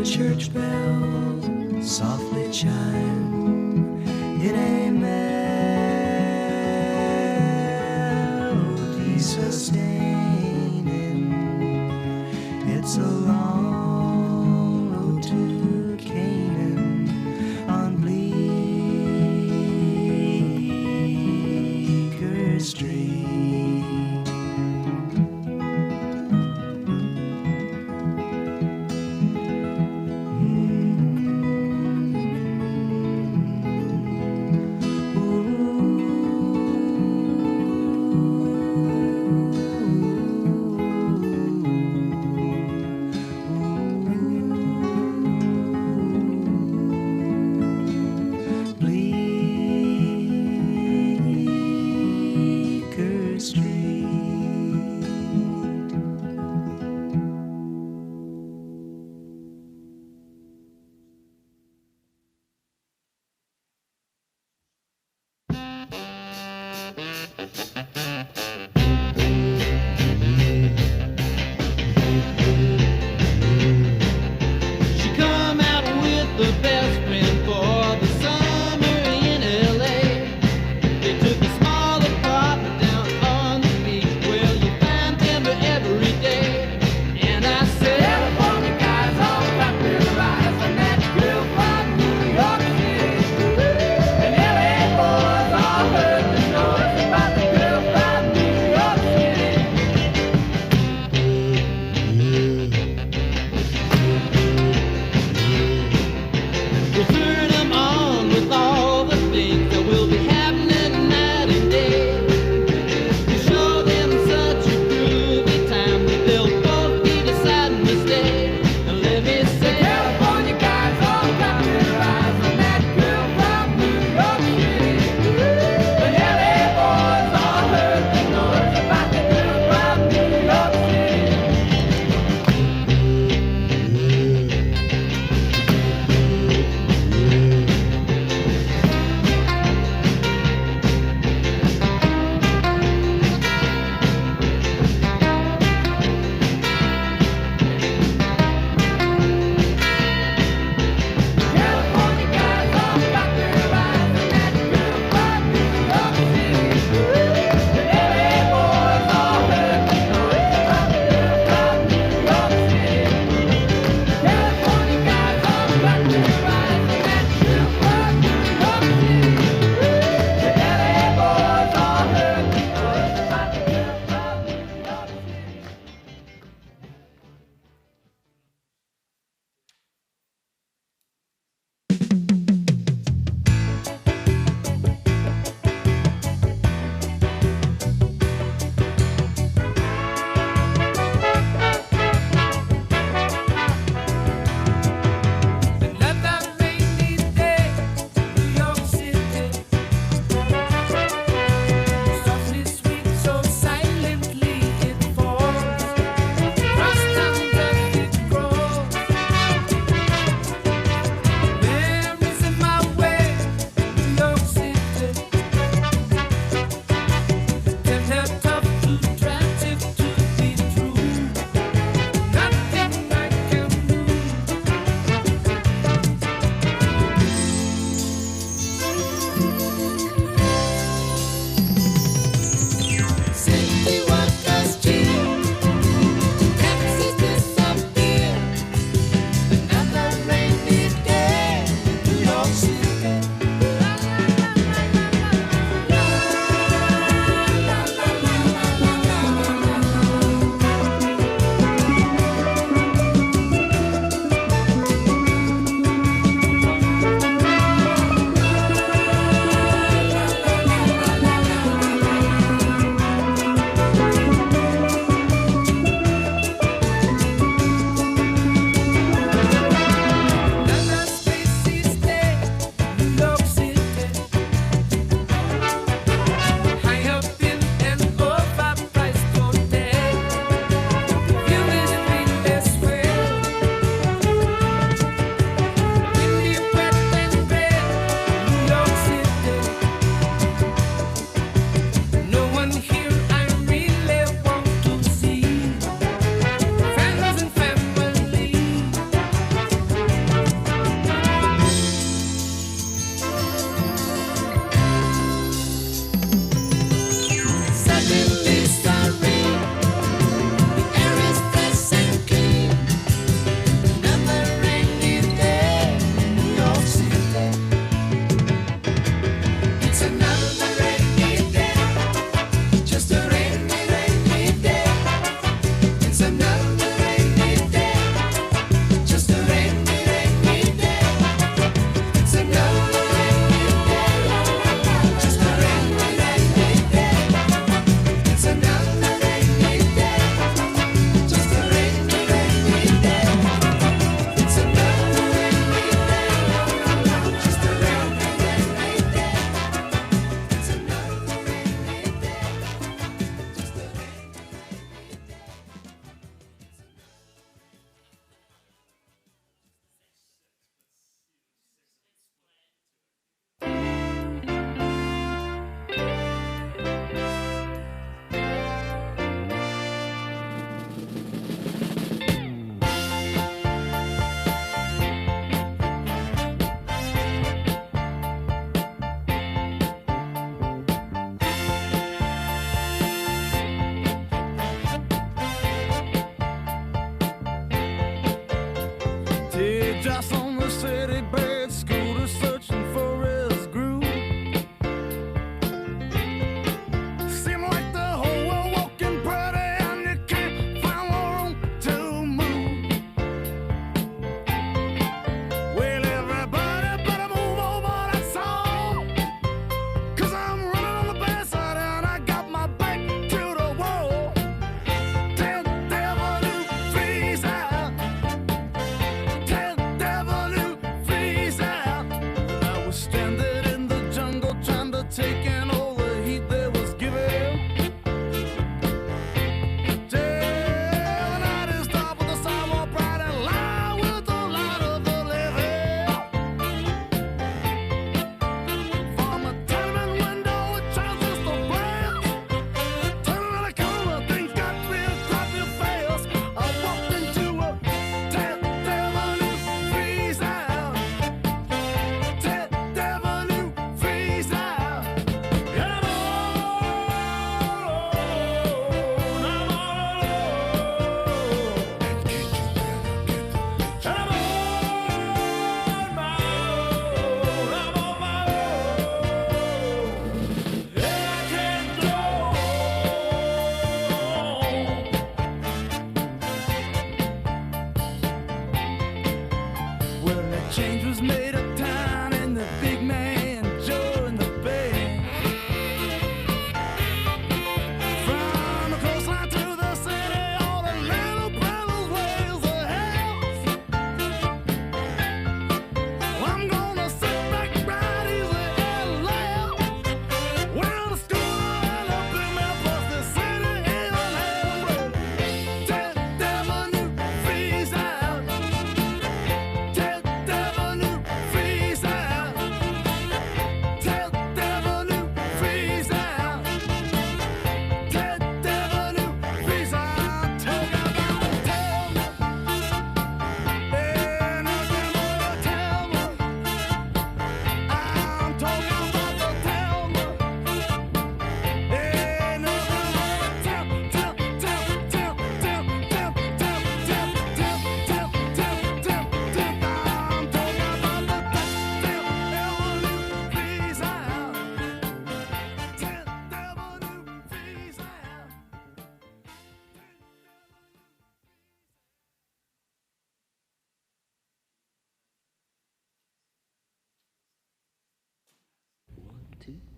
church bells softly chime in a melody sustaining. It's a long road to Canaan on Bleecker Street.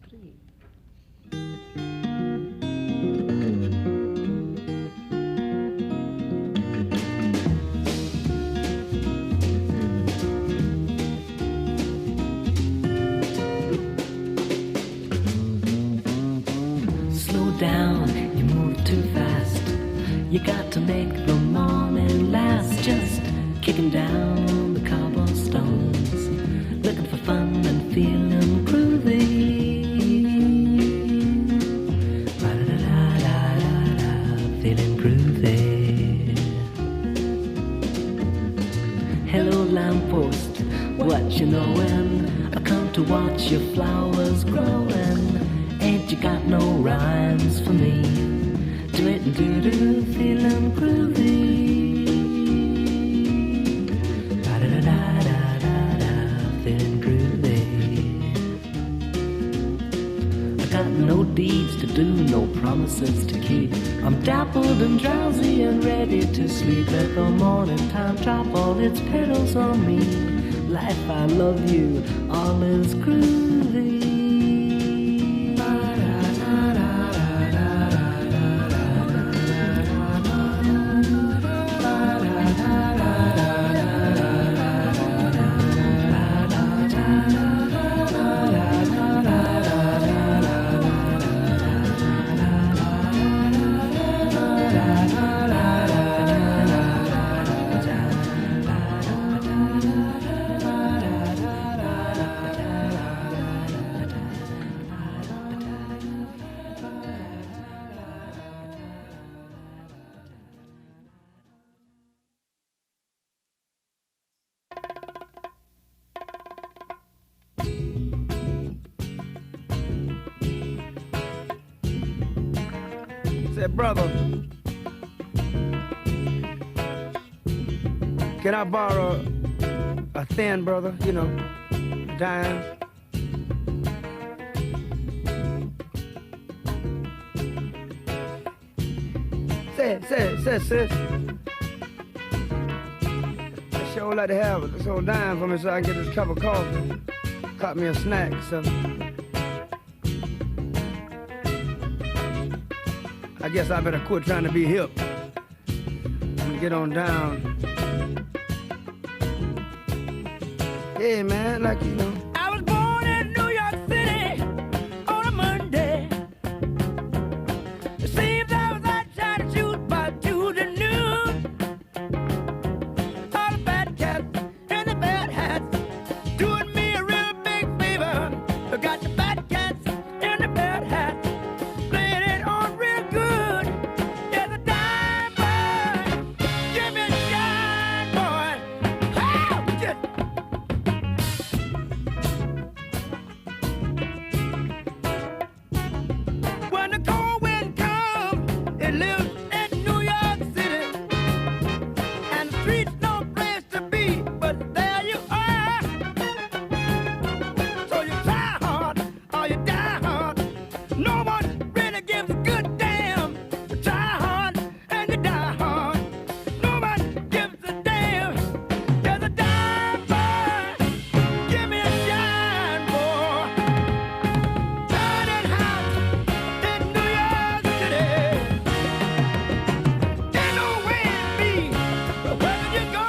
Slow down, you move too fast. You got to make the morning last. Just kicking down the cobblestones, looking for fun and feeling groovy. La-da-da-da-da-da, feeling groovy. Hello lamppost, what you knowin'? I come to watch your flowers growin'. Ain't you got no rhymes for me? Do it and do feeling groovy. Da-da-da-da-da-da, feeling groovy. I got no deeds to do, no promises to keep. I'm dappled and drowsy and ready to sleep. Let the morning time drop all its petals on me. Life, I love you, all is groovy. Said, brother, can I borrow a thin, brother, you know, dime? Say, sis. I sure like to have this old dime for me so I can get this cup of coffee. Cut me a snack or something. I guess I better quit trying to be hip and get on down. Hey, man, like, you know. I was born in New York City on a Monday. It seems I was out trying to shoot by Tuesday noon. All the bad cats and the bad hats doing me a real big favor. I got the bad cats and the bad hats playing it on real good. There's a dime boy, give me a dime boy. Oh, just when the cold wind comes, it lives in New York City, and the streets no place to be, but there you are. So you try hard or you die hard. No one really gives a good damn. You try hard and you die hard. No one gives a damn. There's a dime boy, give me a dime boy. Turning house in New York City. Ain't no way to be, but wherever you go,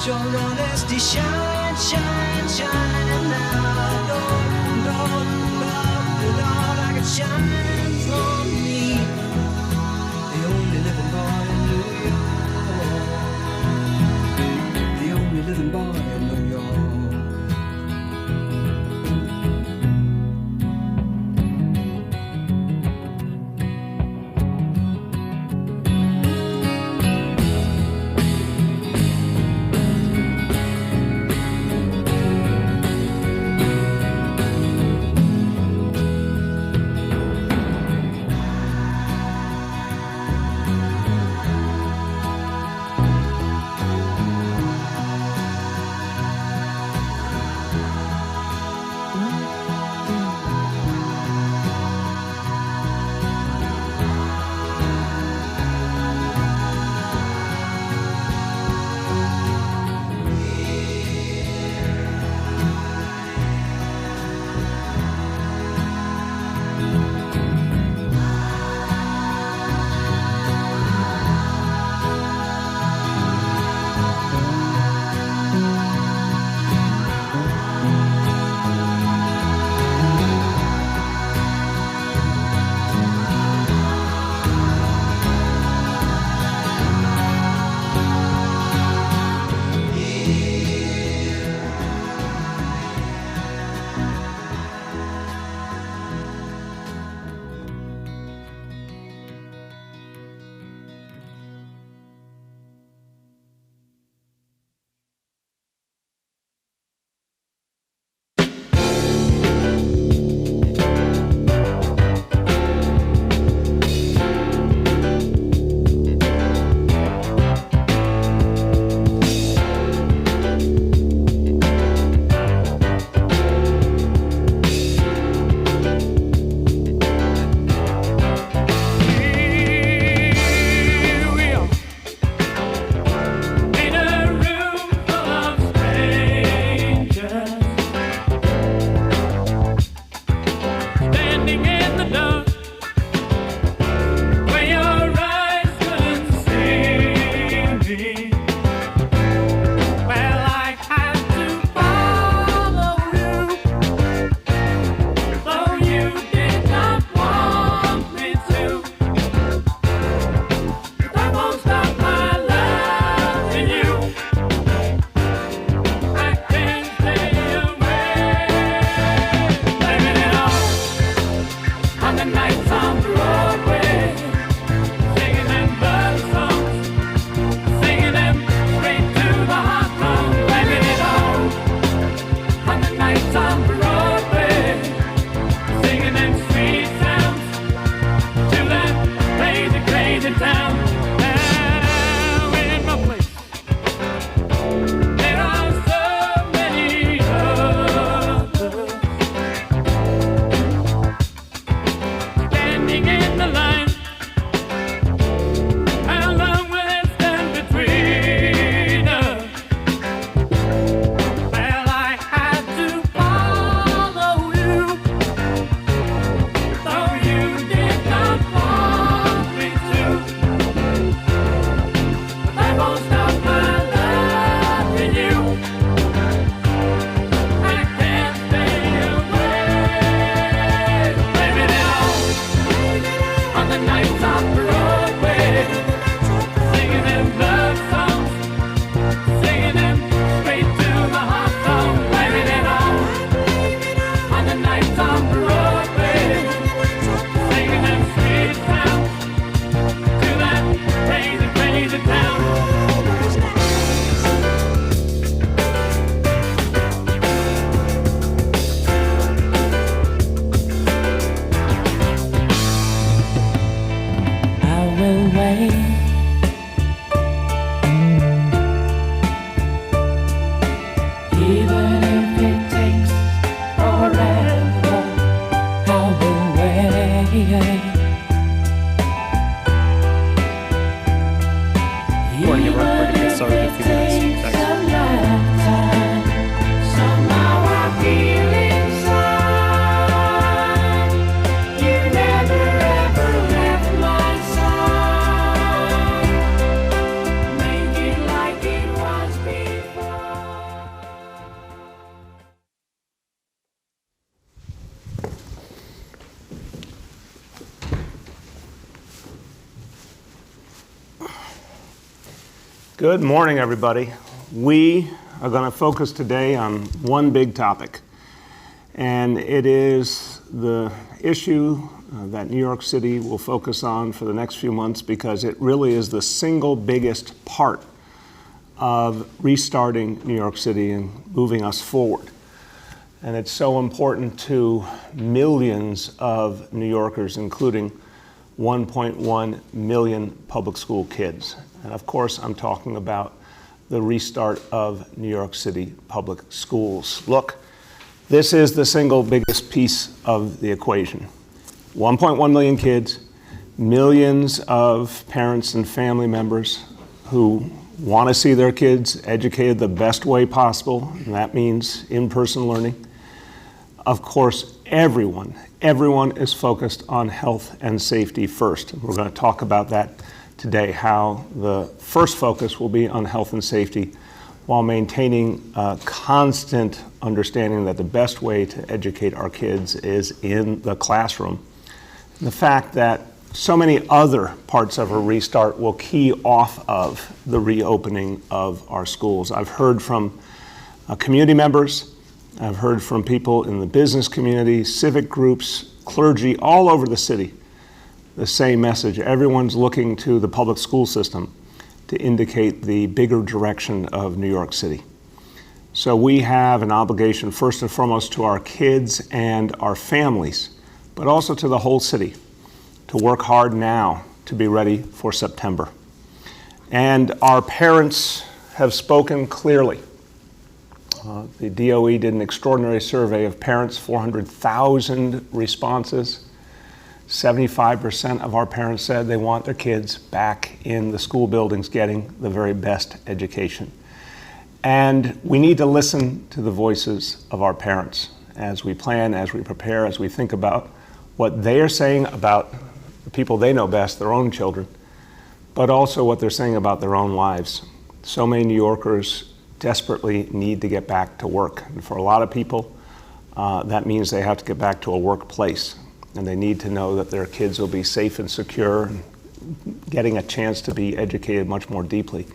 your honesty shine, shine, shine now. Lord, like it shines on me. The only living boy in New York. The only living boy in New York. Good morning, everybody. We are going to focus today on one big topic, and it is the issue that New York City will focus on for the next few months because it really is the single biggest part of restarting New York City and moving us forward. And it's so important to millions of New Yorkers, including 1.1 million public school kids. And of course, I'm talking about the restart of New York City public schools. Look, this is the single biggest piece of the equation. 1.1 million kids, millions of parents and family members who want to see their kids educated the best way possible, and that means in-person learning. Of course, everyone is focused on health and safety first. We're going to talk about that today, how the first focus will be on health and safety while maintaining a constant understanding that the best way to educate our kids is in the classroom. And the fact that so many other parts of a restart will key off of the reopening of our schools. I've heard from community members, I've heard from people in the business community, civic groups, clergy all over the city, the same message. Everyone's looking to the public school system to indicate the bigger direction of New York City. So we have an obligation first and foremost to our kids and our families, but also to the whole city to work hard now to be ready for September. And our parents have spoken clearly. The DOE did an extraordinary survey of parents, 400,000 responses. 75% of our parents said they want their kids back in the school buildings getting the very best education. And we need to listen to the voices of our parents as we plan, as we prepare, as we think about what they are saying about the people they know best, their own children, but also what they're saying about their own lives. So many New Yorkers desperately need to get back to work. And for a lot of people, that means they have to get back to a workplace. And they need to know that their kids will be safe and secure and getting a chance to be educated much more deeply.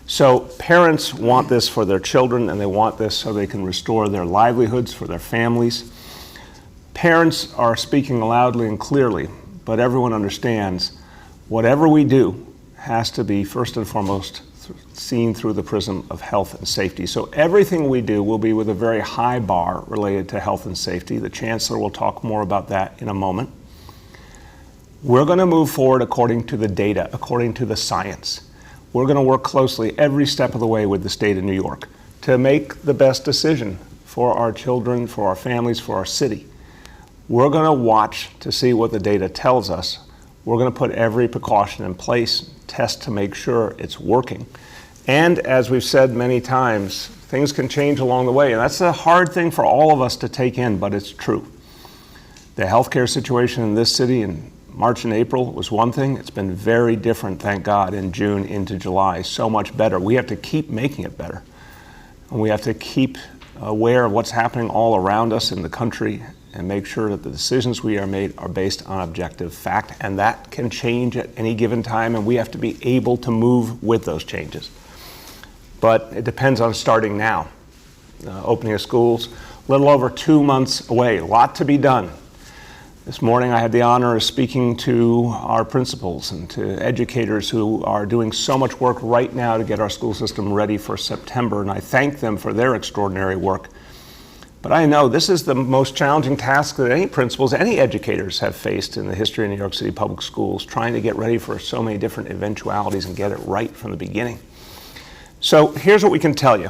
So parents want this for their children, and they want this so they can restore their livelihoods for their families. Parents are speaking loudly and clearly, but everyone understands whatever we do has to be first and foremost seen through the prism of health and safety. So everything we do will be with a very high bar related to health and safety. The Chancellor will talk more about that in a moment. We're going to move forward according to the data, according to the science. We're going to work closely every step of the way with the state of New York to make the best decision for our children, for our families, for our city. We're going to watch to see what the data tells us. We're going to put every precaution in place, test to make sure it's working. And as we've said many times, things can change along the way. And that's a hard thing for all of us to take in, but it's true. The healthcare situation in this city in March and April was one thing. It's been very different, thank God, in June into July. So much better. We have to keep making it better. And we have to keep aware of what's happening all around us in the country and make sure that the decisions we are made are based on objective fact, and that can change at any given time, and we have to be able to move with those changes. But it depends on starting now. Opening of schools, a little over 2 months away, a lot to be done. This morning I had the honor of speaking to our principals and to educators who are doing so much work right now to get our school system ready for September, and I thank them for their extraordinary work. But I know this is the most challenging task that any principals, any educators have faced in the history of New York City public schools, trying to get ready for so many different eventualities and get it right from the beginning. So here's what we can tell you.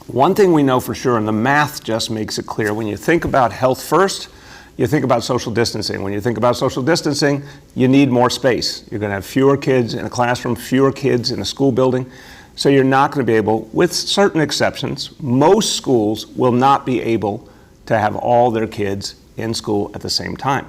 One thing we know for sure, and the math just makes it clear, when you think about health first, you think about social distancing. When you think about social distancing, you need more space. You're going to have fewer kids in a classroom, fewer kids in a school building. So you're not going to be able, with certain exceptions, most schools will not be able to have all their kids in school at the same time.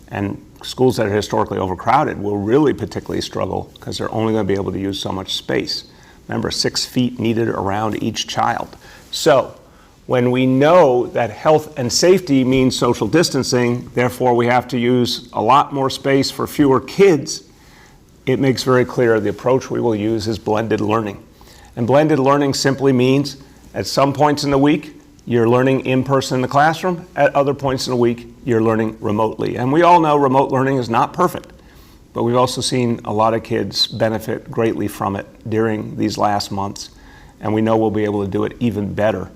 And schools that are historically overcrowded will really particularly struggle because they're only going to be able to use so much space. Remember, 6 feet needed around each child. So when we know that health and safety means social distancing, therefore we have to use a lot more space for fewer kids, it makes very clear the approach we will use is blended learning. And blended learning simply means at some points in the week, you're learning in person in the classroom. At other points in the week, you're learning remotely. And we all know remote learning is not perfect, but we've also seen a lot of kids benefit greatly from it during these last months. And we know we'll be able to do it even better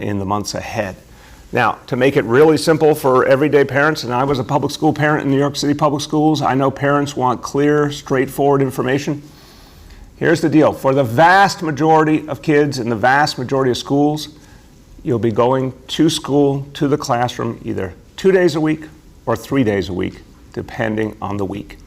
in the months ahead. Now, to make it really simple for everyday parents, and I was a public school parent in New York City public schools, I know parents want clear, straightforward information. Here's the deal. For the vast majority of kids in the vast majority of schools, you'll be going to school, to the classroom, either 2 days a week or 3 days a week, depending on the week.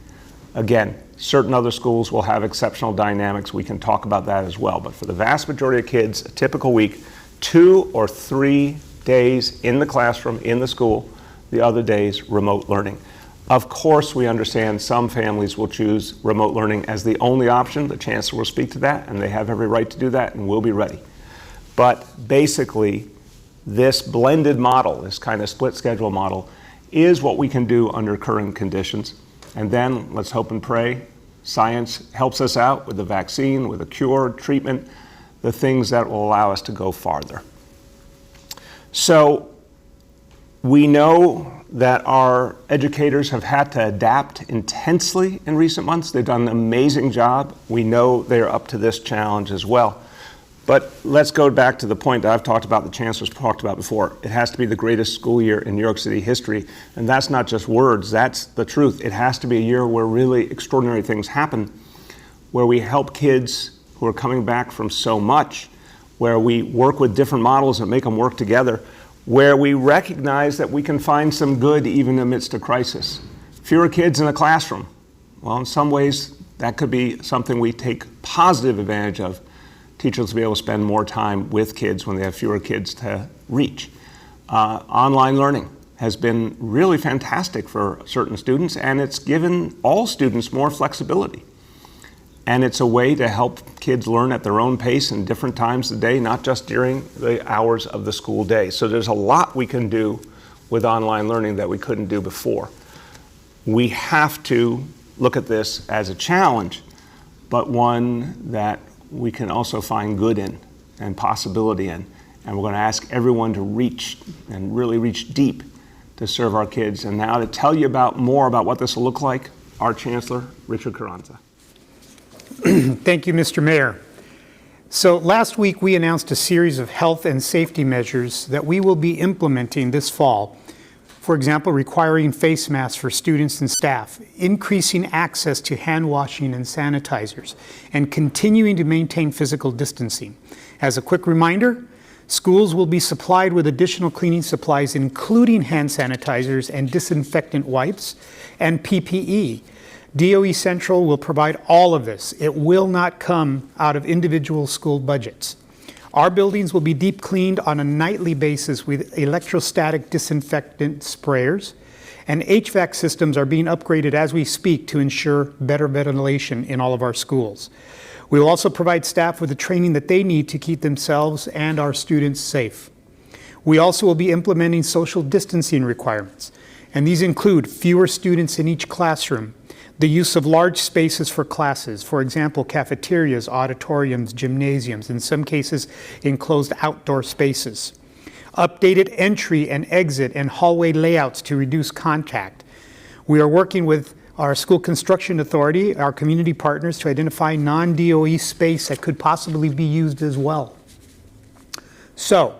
Again, certain other schools will have exceptional dynamics. We can talk about that as well. But for the vast majority of kids, a typical week, 2 or 3 days in the classroom, in the school, the other days remote learning. Of course, we understand some families will choose remote learning as the only option. The chancellor will speak to that, and they have every right to do that, and we'll be ready. But basically, this blended model, this kind of split schedule model, is what we can do under current conditions. And then let's hope and pray science helps us out with the vaccine, with a cure, treatment, the things that will allow us to go farther. So we know that our educators have had to adapt intensely in recent months. They've done an amazing job. We know they're up to this challenge as well. But let's go back to the point that I've talked about, the chancellor's talked about before. It has to be the greatest school year in New York City history. And that's not just words, that's the truth. It has to be a year where really extraordinary things happen, where we help kids who are coming back from so much, where we work with different models and make them work together, where we recognize that we can find some good even amidst a crisis. Fewer kids in a classroom. Well, in some ways, that could be something we take positive advantage of. Teachers will be able to spend more time with kids when they have fewer kids to reach. Online learning has been really fantastic for certain students, and it's given all students more flexibility. And it's a way to help kids learn at their own pace in different times of the day, not just during the hours of the school day. So there's a lot we can do with online learning that we couldn't do before. We have to look at this as a challenge, but one that we can also find good in and possibility in. And we're going to ask everyone to reach and really reach deep to serve our kids. And now to tell you more about what this will look like, our Chancellor, Richard Carranza. Thank you, Mr. Mayor. So last week we announced a series of health and safety measures that we will be implementing this fall. For example, requiring face masks for students and staff, increasing access to hand washing and sanitizers, and continuing to maintain physical distancing. As a quick reminder, schools will be supplied with additional cleaning supplies, including hand sanitizers and disinfectant wipes and PPE. DOE Central will provide all of this. It will not come out of individual school budgets. Our buildings will be deep cleaned on a nightly basis with electrostatic disinfectant sprayers, and HVAC systems are being upgraded as we speak to ensure better ventilation in all of our schools. We will also provide staff with the training that they need to keep themselves and our students safe. We also will be implementing social distancing requirements, and these include fewer students in each classroom, the use of large spaces for classes, for example, cafeterias, auditoriums, gymnasiums, in some cases enclosed outdoor spaces. Updated entry and exit and hallway layouts to reduce contact. We are working with our school construction authority, our community partners, to identify non-DOE space that could possibly be used as well. So,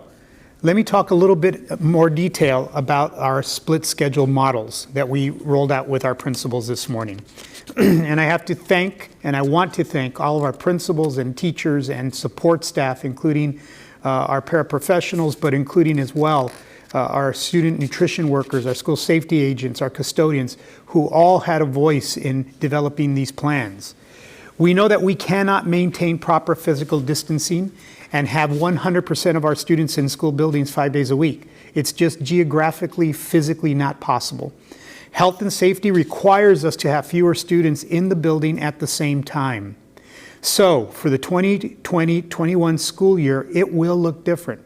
let me talk a little bit more detail about our split schedule models that we rolled out with our principals this morning. And I have to thank, and I want to thank all of our principals and teachers and support staff, including our paraprofessionals, but including as well our student nutrition workers, our school safety agents, our custodians, who all had a voice in developing these plans. We know that we cannot maintain proper physical distancing and have 100% of our students in school buildings 5 days a week. It's just geographically, physically not possible. Health and safety requires us to have fewer students in the building at the same time. So for the 2020-21 school year, it will look different.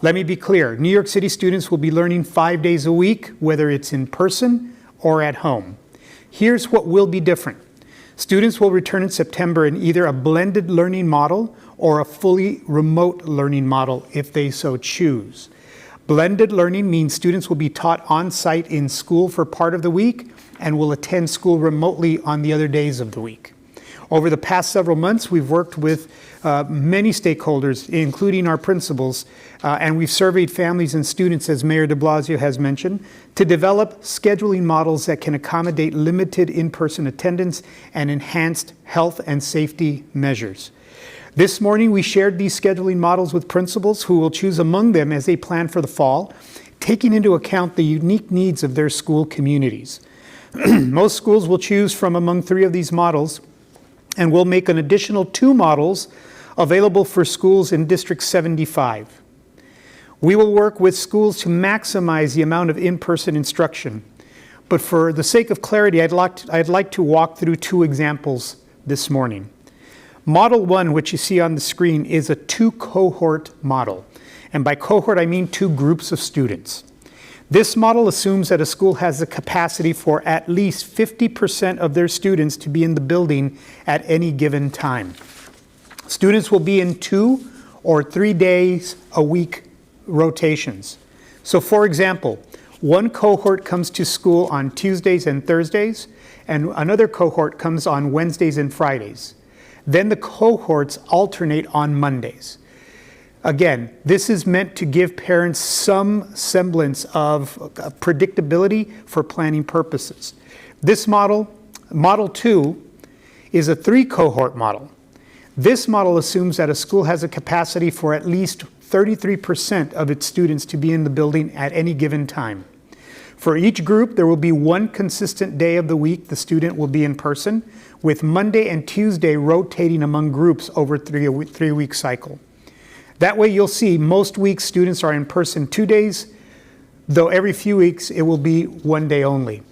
Let me be clear, New York City students will be learning 5 days a week, whether it's in person or at home. Here's what will be different. Students will return in September in either a blended learning model or a fully remote learning model if they so choose. Blended learning means students will be taught on-site in school for part of the week and will attend school remotely on the other days of the week. Over the past several months, we've worked with many stakeholders, including our principals, and we've surveyed families and students, as Mayor de Blasio has mentioned, to develop scheduling models that can accommodate limited in-person attendance and enhanced health and safety measures. This morning, we shared these scheduling models with principals who will choose among them as they plan for the fall, taking into account the unique needs of their school communities. Most schools will choose from among 3 of these models, and we'll make an additional 2 models available for schools in District 75. We will work with schools to maximize the amount of in-person instruction. But for the sake of clarity, I'd like to walk through 2 examples this morning. Model 1, which you see on the screen, is a 2-cohort model. And by cohort, I mean 2 groups of students. This model assumes that a school has the capacity for at least 50% of their students to be in the building at any given time. Students will be in 2 or 3 days a week rotations. So for example, one cohort comes to school on Tuesdays and Thursdays, and another cohort comes on Wednesdays and Fridays. Then the cohorts alternate on Mondays. Again, this is meant to give parents some semblance of predictability for planning purposes. This model, Model 2, is a 3-cohort model. This model assumes that a school has a capacity for at least 33% of its students to be in the building at any given time. For each group, there will be one consistent day of the week the student will be in person, with Monday and Tuesday rotating among groups over a 3-week cycle. That way you'll see most weeks students are in person 2 days, though every few weeks it will be 1 day only.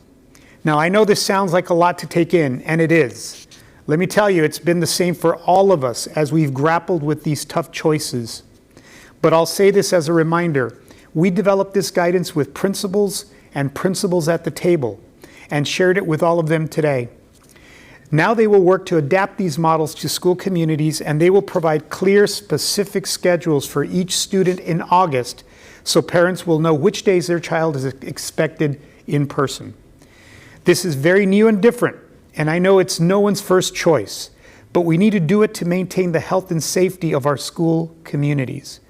Now I know this sounds like a lot to take in, and it is. Let me tell you, it's been the same for all of us as we've grappled with these tough choices. But I'll say this as a reminder. We developed this guidance with principals and principals at the table and shared it with all of them today. Now they will work to adapt these models to school communities, and they will provide clear, specific schedules for each student in August so parents will know which days their child is expected in person. This is very new and different, and I know it's no one's first choice, but we need to do it to maintain the health and safety of our school communities.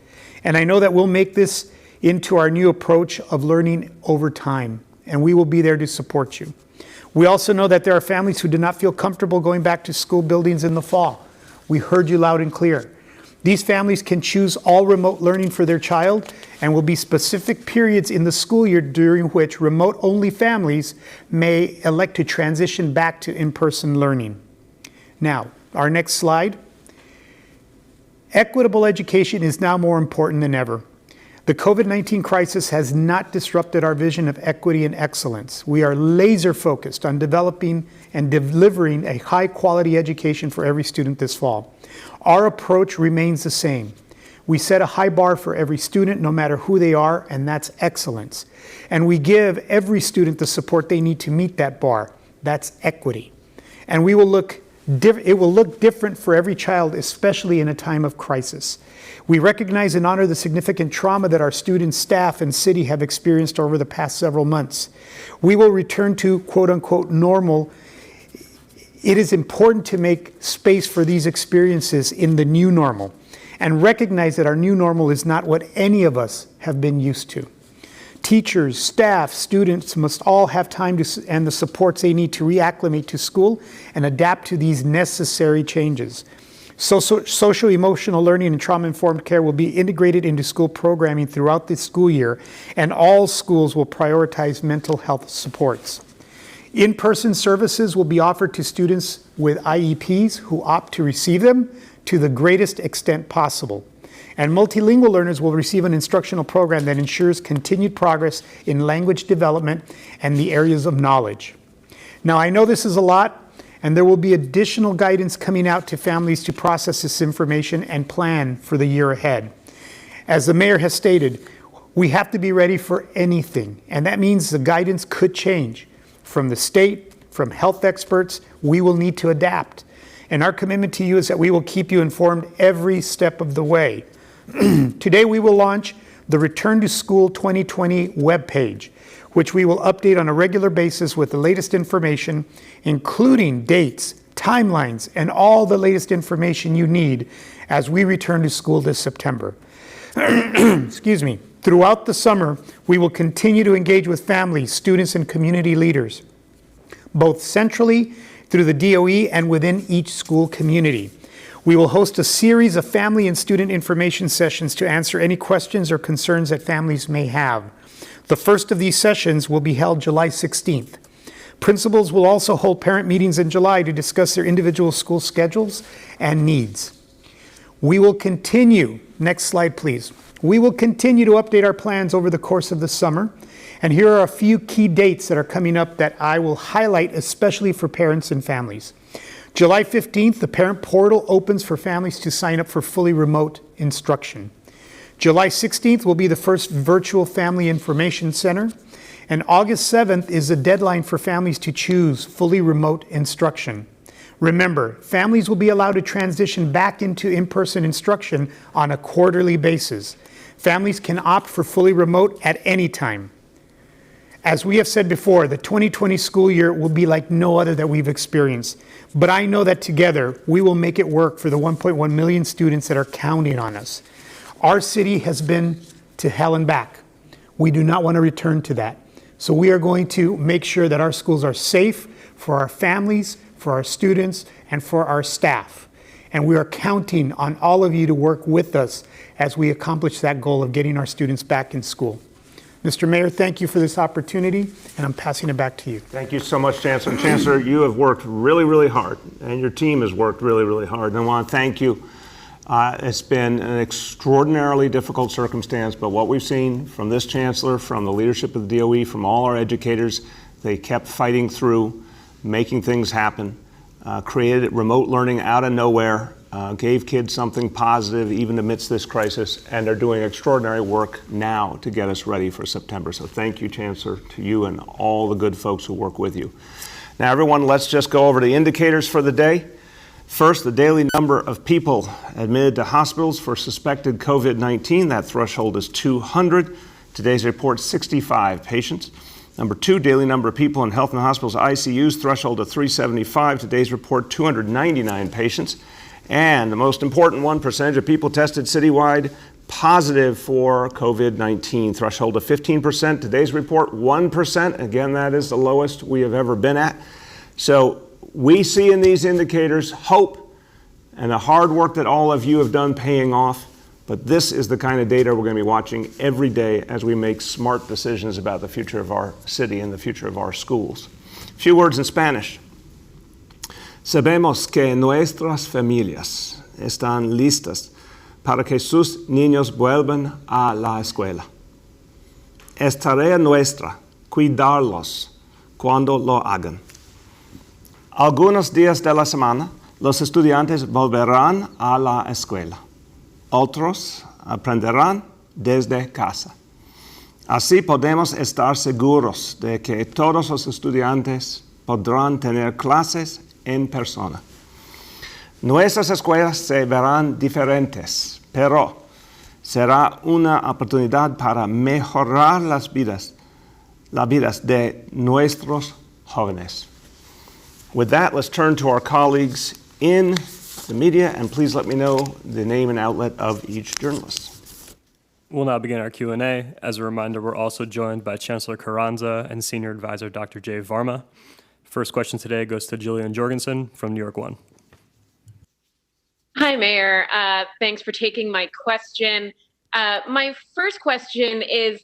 And I know that we'll make this into our new approach of learning over time, and we will be there to support you. We also know that there are families who do not feel comfortable going back to school buildings in the fall. We heard you loud and clear. These families can choose all remote learning for their child, and will be specific periods in the school year during which remote-only families may elect to transition back to in-person learning. Now, our next slide. Equitable education is now more important than ever. The COVID-19 crisis has not disrupted our vision of equity and excellence. We are laser focused on developing and delivering a high quality education for every student this fall. Our approach remains the same. We set a high bar for every student, no matter who they are, and that's excellence. And we give every student the support they need to meet that bar. That's equity. And it will look different for every child, especially in a time of crisis. We recognize and honor the significant trauma that our students, staff, and city have experienced over the past several months. We will return to quote-unquote normal. It is important to make space for these experiences in the new normal and recognize that our new normal is not what any of us have been used to. Teachers, staff, students must all have time and the supports they need to reacclimate to school and adapt to these necessary changes. Social-emotional learning and trauma-informed care will be integrated into school programming throughout the school year, and all schools will prioritize mental health supports. In-person services will be offered to students with IEPs who opt to receive them to the greatest extent possible. And multilingual learners will receive an instructional program that ensures continued progress in language development and the areas of knowledge. Now, I know this is a lot, and there will be additional guidance coming out to families to process this information and plan for the year ahead. As the mayor has stated, we have to be ready for anything, and that means the guidance could change from the state, from health experts, we will need to adapt. And our commitment to you is that we will keep you informed every step of the way. Today we will launch the Return to School 2020 webpage, which we will update on a regular basis with the latest information, including dates, timelines, and all the latest information you need as we return to school this September. Excuse me. Throughout the summer, we will continue to engage with families, students, and community leaders, both centrally through the DOE and within each school community. We will host a series of family and student information sessions to answer any questions or concerns that families may have. The first of these sessions will be held July 16th. Principals will also hold parent meetings in July to discuss their individual school schedules and needs. We will continue, next slide please. We will continue to update our plans over the course of the summer. And here are a few key dates that are coming up that I will highlight, especially for parents and families. July 15th, the parent portal opens for families to sign up for fully remote instruction. July 16th will be the first virtual family information center. And August 7th is the deadline for families to choose fully remote instruction. Remember, families will be allowed to transition back into in-person instruction on a quarterly basis. Families can opt for fully remote at any time. As we have said before, the 2020 school year will be like no other that we've experienced. But I know that together, we will make it work for the 1.1 million students that are counting on us. Our city has been to hell and back. We do not want to return to that. So we are going to make sure that our schools are safe for our families, for our students, and for our staff. And we are counting on all of you to work with us as we accomplish that goal of getting our students back in school. Mr. Mayor, thank you for this opportunity, and I'm passing it back to you. Thank you so much, Chancellor. And Chancellor, you have worked really, really hard, and your team has worked really, really hard. And I want to thank you. It's been an extraordinarily difficult circumstance, but what we've seen from this Chancellor, from the leadership of the DOE, from all our educators, they kept fighting through, making things happen, created remote learning out of nowhere, gave kids something positive even amidst this crisis, and are doing extraordinary work now to get us ready for September. So thank you, Chancellor, to you and all the good folks who work with you. Now, everyone, let's just go over the indicators for the day. First, the daily number of people admitted to hospitals for suspected COVID-19. That threshold is 200. Today's report, 65 patients. Number two, daily number of people in health and hospitals ICUs, threshold of 375. Today's report, 299 patients. And the most important one, percentage of people tested citywide positive for COVID-19, threshold of 15%. Today's report, 1%. Again, that is the lowest we have ever been at. So we see in these indicators hope and the hard work that all of you have done paying off. But this is the kind of data we're going to be watching every day as we make smart decisions about the future of our city and the future of our schools. A few words in Spanish. Sabemos que nuestras familias están listas para que sus niños vuelvan a la escuela. Es tarea nuestra cuidarlos cuando lo hagan. Algunos días de la semana, los estudiantes volverán a la escuela. Otros aprenderán desde casa. Así podemos estar seguros de que todos los estudiantes podrán tener clases en persona. Nuestras escuelas se verán diferentes, pero será una oportunidad para mejorar las vidas de nuestros jóvenes. With that, let's turn to our colleagues in the media, and please let me know the name and outlet of each journalist. We'll now begin our Q&A. As a reminder, we're also joined by Chancellor Carranza and Senior Advisor Dr. Jay Varma. First question today goes to Jillian Jorgensen from New York One. Hi, Mayor. Thanks for taking my question. My first question is,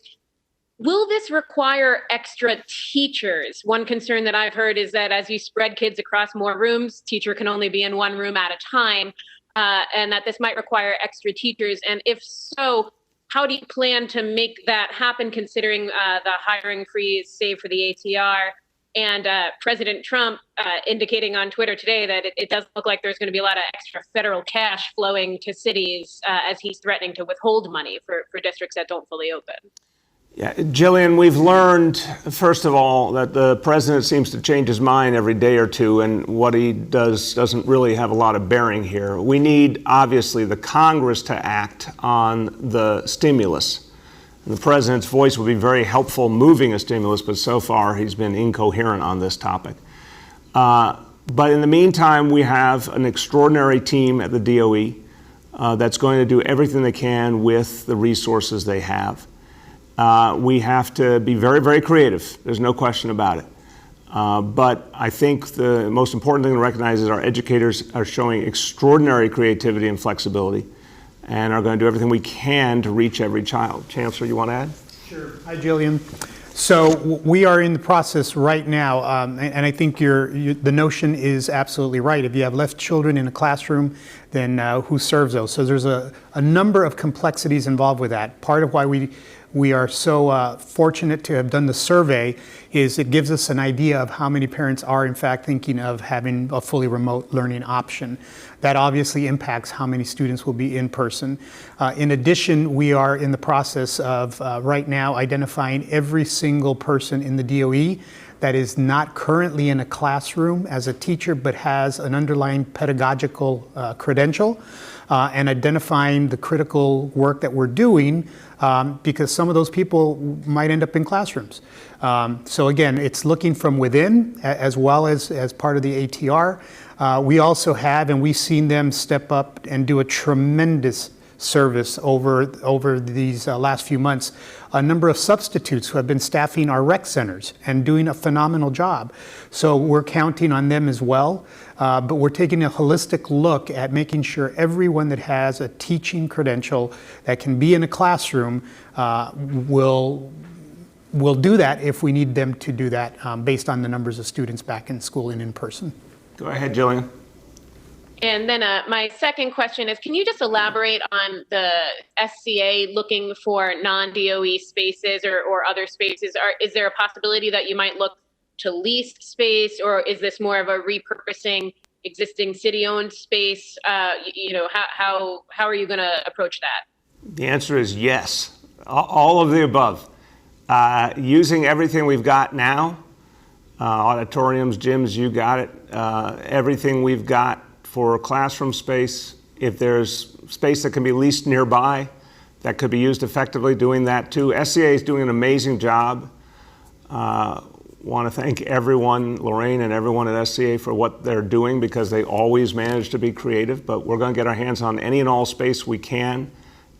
will this require extra teachers? One concern that I've heard is that as you spread kids across more rooms, teacher can only be in one room at a time, and that this might require extra teachers. And if so, how do you plan to make that happen, considering the hiring freeze, save for the ATR, and President Trump indicating on Twitter today that it doesn't look like there's going to be a lot of extra federal cash flowing to cities as he's threatening to withhold money for districts that don't fully open? Yeah, Jillian, we've learned, first of all, that the president seems to change his mind every day or two, and what he does doesn't really have a lot of bearing here. We need, obviously, the Congress to act on the stimulus. And the president's voice would be very helpful moving a stimulus, but so far he's been incoherent on this topic. But in the meantime, we have an extraordinary team at the DOE that's going to do everything they can with the resources they have. We have to be very, very creative. There's no question about it. But I think the most important thing to recognize is our educators are showing extraordinary creativity and flexibility and are going to do everything we can to reach every child. Chancellor, you want to add? Sure. Hi, Jillian. So we are in the process right now, and I think the notion is absolutely right. If you have less children in a classroom, then who serves those? So there's a number of complexities involved with that. Part of why we are so fortunate to have done the survey is it gives us an idea of how many parents are in fact thinking of having a fully remote learning option. That obviously impacts how many students will be in person. In addition, we are in the process of right now identifying every single person in the DOE that is not currently in a classroom as a teacher but has an underlying pedagogical credential, and identifying the critical work that we're doing because some of those people might end up in classrooms. So again, it's looking from within as well as part of the ATR. We also have, and we've seen them step up and do a tremendous service over these last few months, a number of substitutes who have been staffing our rec centers and doing a phenomenal job. So we're counting on them as well, but we're taking a holistic look at making sure everyone that has a teaching credential that can be in a classroom will do that if we need them to do that based on the numbers of students back in school and in person. Go ahead, Jillian. And then my second question is, can you just elaborate on the SCA looking for non-DOE spaces or other spaces? Is there a possibility that you might look to lease space, or is this more of a repurposing existing city-owned space? How are you going to approach that? The answer is yes, all of the above. Using everything we've got now, auditoriums, gyms, you got it, everything we've got for classroom space. If there's space that can be leased nearby that could be used effectively, doing that too. SCA is doing an amazing job. Want to thank everyone, Lorraine and everyone at SCA, for what they're doing because they always manage to be creative, but we're going to get our hands on any and all space we can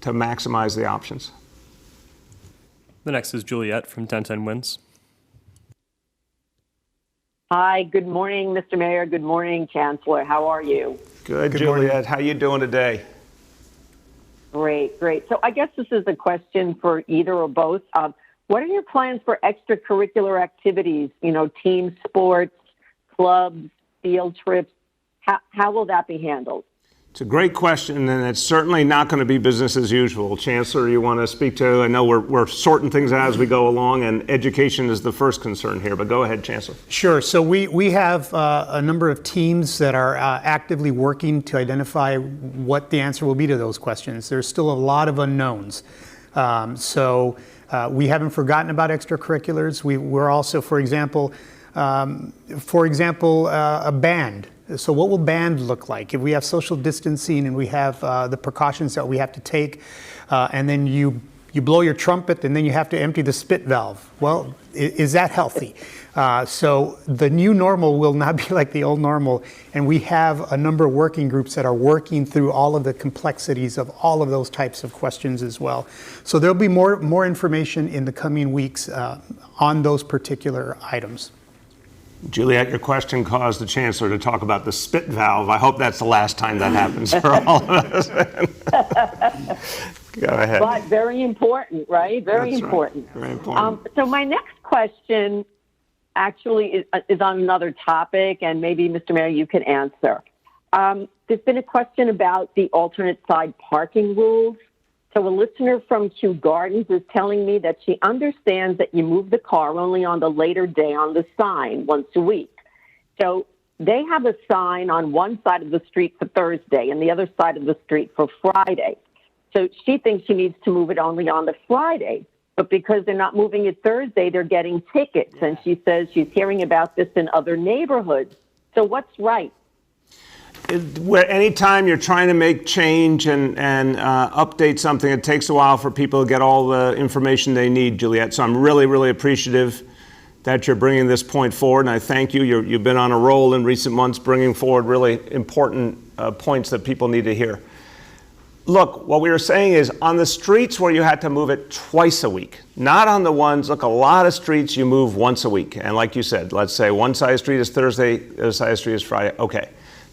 to maximize the options. The next is Juliet from 1010 Wins. Hi, good morning, Mr. Mayor. Good morning, Chancellor. How are you? Good Juliet. How you doing today? Great. So I guess this is a question for either or both. What are your plans for extracurricular activities, team sports, clubs, field trips? How will that be handled? It's a great question, and it's certainly not going to be business as usual. Chancellor, you want to speak to? I know we're sorting things out as we go along, and education is the first concern here, but go ahead, Chancellor. Sure. So we have a number of teams that are actively working to identify what the answer will be to those questions. There's still a lot of unknowns. So we haven't forgotten about extracurriculars. We're also, for example, a band. So what will band look like if we have social distancing and we have the precautions that we have to take, and then you blow your trumpet and then you have to empty the spit valve? Well, is that healthy? So the new normal will not be like the old normal, and we have a number of working groups that are working through all of the complexities of all of those types of questions as well. So there'll be more information in the coming weeks on those particular items. Juliet, your question caused the Chancellor to talk about the spit valve. I hope that's the last time that happens for all of us. Go ahead. But very important, right? Very That's important. Right. Very important. So my next question actually is on another topic, and maybe, Mr. Mayor, you can answer. There's been a question about the alternate side parking rules. So a listener from Kew Gardens is telling me that she understands that you move the car only on the later day on the sign once a week. So they have a sign on one side of the street for Thursday and the other side of the street for Friday. So she thinks she needs to move it only on the Friday. but because they're not moving it Thursday, they're getting tickets. And she says she's hearing about this in other neighborhoods. So what's right? Where anytime you're trying to make change and update something, it takes a while for people to get all the information they need, Juliet. So I'm really, really appreciative that you're bringing this point forward, and I thank you. You've been on a roll in recent months bringing forward really important points that people need to hear. Look, what we were saying is on the streets where you had to move it twice a week, not on the ones, look, a lot of streets you move once a week. And like you said, let's say one side of the street is Thursday, the other side of the street is Friday. Okay.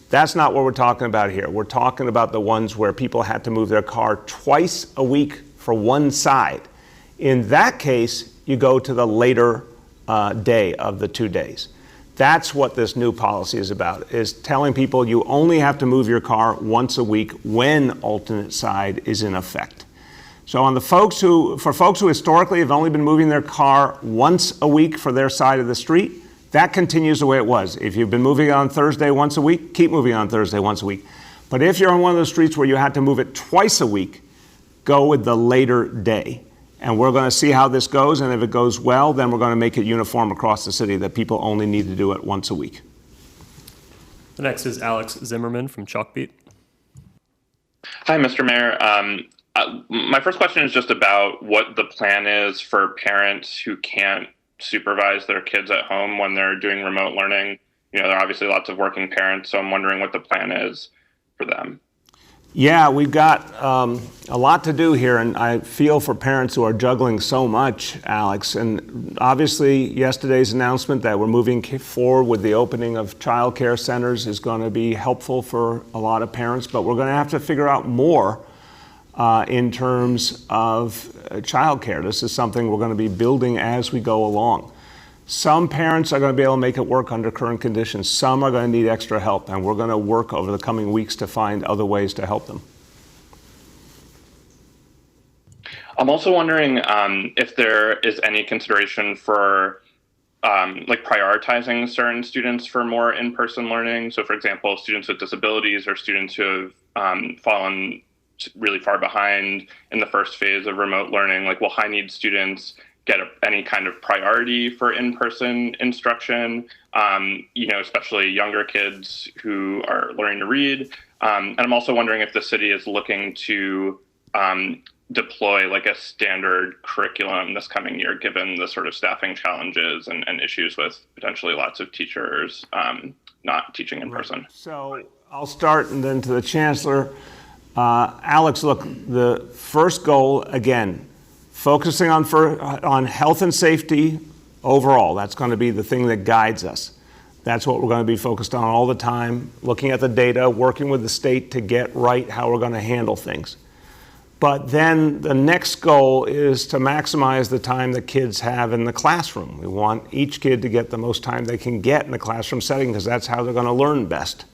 That's not what we're talking about here. We're talking about the ones where people had to move their car twice a week for one side. In that case, you go to the later day of the 2 days. That's what this new policy is about, is telling people you only have to move your car once a week when alternate side is in effect. So for folks who historically have only been moving their car once a week for their side of the street, that continues the way it was. If you've been moving on Thursday once a week, keep moving on Thursday once a week. But if you're on one of those streets where you had to move it twice a week, go with the later day. And we're going to see how this goes, and if it goes well, then we're going to make it uniform across the city that people only need to do it once a week. The next is Alex Zimmerman from Chalkbeat. Hi, Mr. Mayor. My first question is just about what the plan is for parents who can't supervise their kids at home when they're doing remote learning. You know, there are obviously lots of working parents, so I'm wondering what the plan is for them. Yeah, we've got a lot to do here, and I feel for parents who are juggling so much, Alex. And obviously, yesterday's announcement that we're moving forward with the opening of child care centers is going to be helpful for a lot of parents, but we're going to have to figure out more in terms of child care. This is something we're going to be building as we go along. Some parents are going to be able to make it work under current conditions. Some are going to need extra help, and we're going to work over the coming weeks to find other ways to help them. I'm also wondering if there is any consideration for like prioritizing certain students for more in-person learning. So for example, students with disabilities or students who have fallen really far behind in the first phase of remote learning, like will high-need students get any kind of priority for in-person instruction, you know, especially younger kids who are learning to read. And I'm also wondering if the city is looking to deploy like a standard curriculum this coming year, given the sort of staffing challenges and issues with potentially lots of teachers not teaching in person. So I'll start and then to the Chancellor. Alex, look, the first goal, again, focusing on health and safety overall. That's going to be the thing that guides us. That's what we're going to be focused on all the time, looking at the data, working with the state to get right how we're going to handle things. But then the next goal is to maximize the time that kids have in the classroom. We want each kid to get the most time they can get in the classroom setting because that's how they're going to learn best.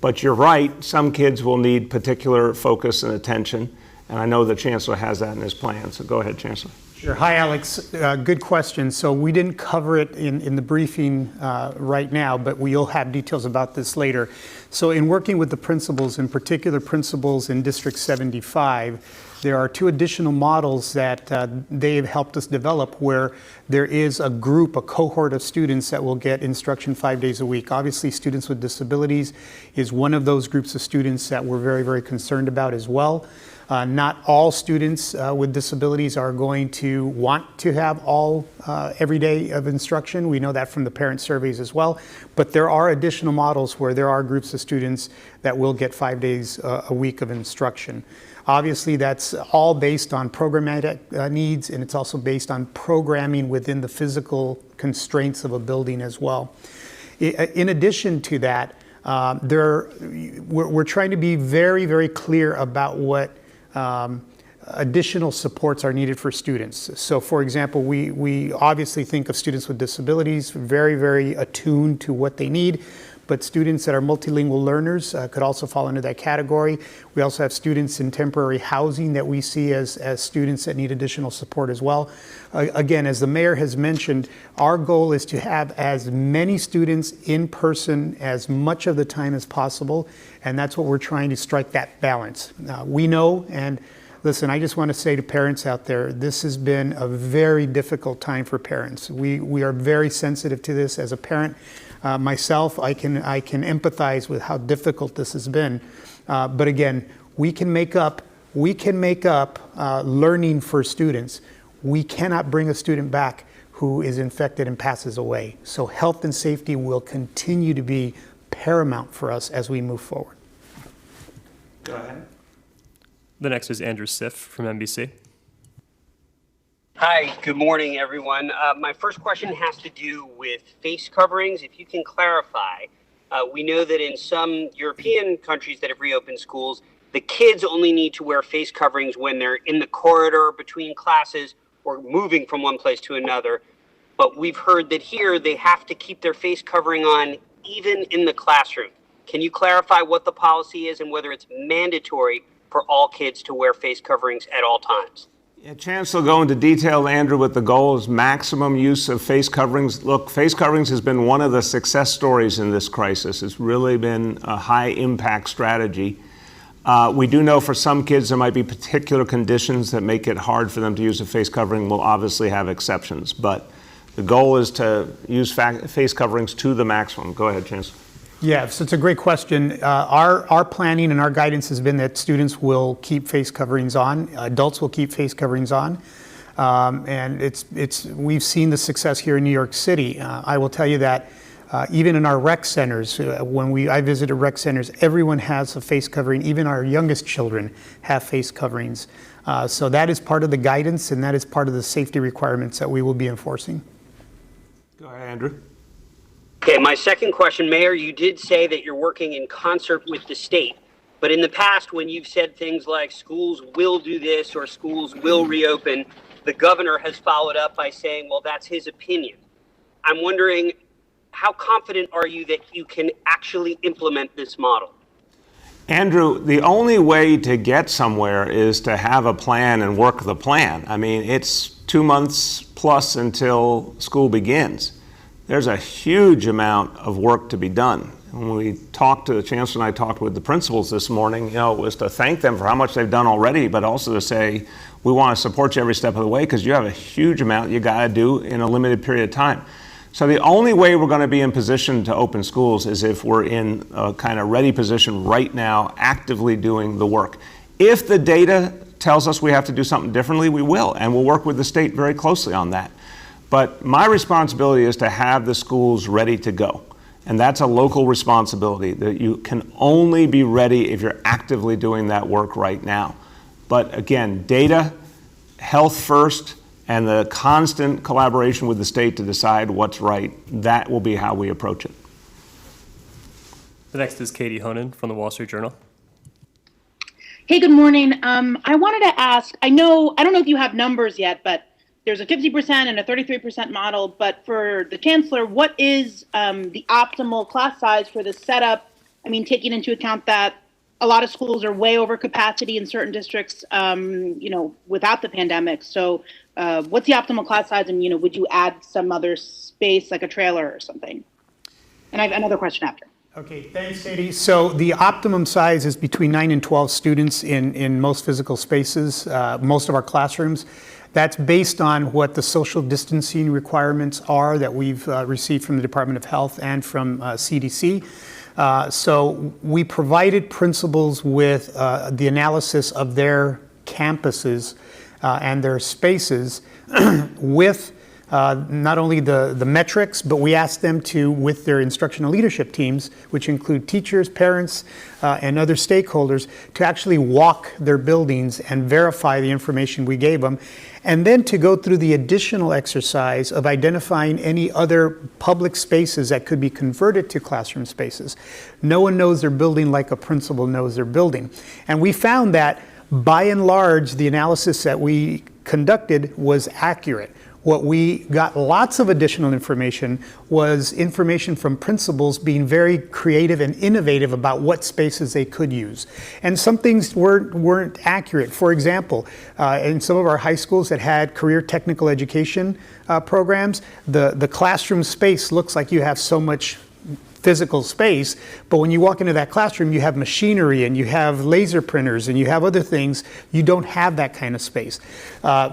But you're right, some kids will need particular focus and attention, and I know the Chancellor has that in his plan. So go ahead, Chancellor. Sure. Hi, Alex. Good question. So we didn't cover it in the briefing right now, but we'll have details about this later. So in working with the principals, in particular principals in District 75, there are two additional models that they have helped us develop where there is a group, a cohort of students that will get instruction 5 days a week. Obviously, students with disabilities is one of those groups of students that we're very, very concerned about as well. Not all students with disabilities are going to want to have all every day of instruction. We know that from the parent surveys as well. But there are additional models where there are groups of students that will get 5 days a week of instruction. Obviously, that's all based on programmatic needs, and it's also based on programming within the physical constraints of a building as well. In addition to that, we're trying to be very, very clear about what additional supports are needed for students. So for example, we obviously think of students with disabilities, very, very attuned to what they need, but students that are multilingual learners could also fall into that category. We also have students in temporary housing that we see as students that need additional support as well. Again, as the mayor has mentioned, our goal is to have as many students in person as much of the time as possible, and that's what we're trying to strike that balance. We know, and Listen, I just want to say to parents out there, this has been a very difficult time for parents. We are very sensitive to this. As a parent myself, I can empathize with how difficult this has been. But again, we can make up learning for students. We cannot bring a student back who is infected and passes away. So health and safety will continue to be paramount for us as we move forward. Go ahead. The next is Andrew Siff from NBC. Hi, good morning, everyone. My first question has to do with face coverings. If you can clarify, we know that in some European countries that have reopened schools, the kids only need to wear face coverings when they're in the corridor between classes or moving from one place to another. But we've heard that here they have to keep their face covering on even in the classroom. Can you clarify what the policy is and whether it's mandatory for all kids to wear face coverings at all times? Yeah, Chance will go into detail, Andrew, but the goal is maximum use of face coverings. Look, face coverings has been one of the success stories in this crisis. It's really been a high impact strategy. We do know for some kids there might be particular conditions that make it hard for them to use a face covering. We'll obviously have exceptions, but the goal is to use face coverings to the maximum. Go ahead, Chance. Yeah, so it's a great question. Our planning and our guidance has been that students will keep face coverings on, adults will keep face coverings on, and we've seen the success here in New York City. I will tell you that even in our rec centers, I visited rec centers, everyone has a face covering. Even our youngest children have face coverings. So that is part of the guidance, and that is part of the safety requirements that we will be enforcing. Go ahead, Andrew. Okay, my second question, Mayor, you did say that you're working in concert with the state, but in the past when you've said things like schools will do this or schools will reopen, the governor has followed up by saying, well, that's his opinion. I'm wondering, how confident are you that you can actually implement this model? Andrew, the only way to get somewhere is to have a plan and work the plan. I mean, it's 2 months plus until school begins. There's a huge amount of work to be done. When we talked to the chancellor and I talked with the principals this morning, it was to thank them for how much they've done already, but also to say, we want to support you every step of the way because you have a huge amount you got to do in a limited period of time. So the only way we're going to be in position to open schools is if we're in a kind of ready position right now, actively doing the work. If the data tells us we have to do something differently, we will, and we'll work with the state very closely on that. But my responsibility is to have the schools ready to go. And that's a local responsibility, that you can only be ready if you're actively doing that work right now. But again, data, health first, and the constant collaboration with the state to decide what's right, that will be how we approach it. The next is Katie Honan from the Wall Street Journal. Hey, good morning. I wanted to ask, I don't know if you have numbers yet, but there's a 50% and a 33% model, but for the chancellor, what is the optimal class size for the setup? I mean, taking into account that a lot of schools are way over capacity in certain districts, without the pandemic. So what's the optimal class size? And, would you add some other space like a trailer or something? And I have another question after. Okay, thanks, Katie. So the optimum size is between 9 and 12 students in most physical spaces, most of our classrooms. That's based on what the social distancing requirements are that we've received from the Department of Health and from CDC. So we provided principals with the analysis of their campuses and their spaces with not only the metrics, but we asked them to, with their instructional leadership teams, which include teachers, parents, and other stakeholders, to actually walk their buildings and verify the information we gave them, and then to go through the additional exercise of identifying any other public spaces that could be converted to classroom spaces. No one knows their building like a principal knows their building. And we found that, by and large, the analysis that we conducted was accurate. What we got lots of additional information was information from principals being very creative and innovative about what spaces they could use. And some things weren't accurate. For example, in some of our high schools that had career technical education programs, the classroom space looks like you have so much physical space, but when you walk into that classroom, you have machinery and you have laser printers and you have other things. You don't have that kind of space.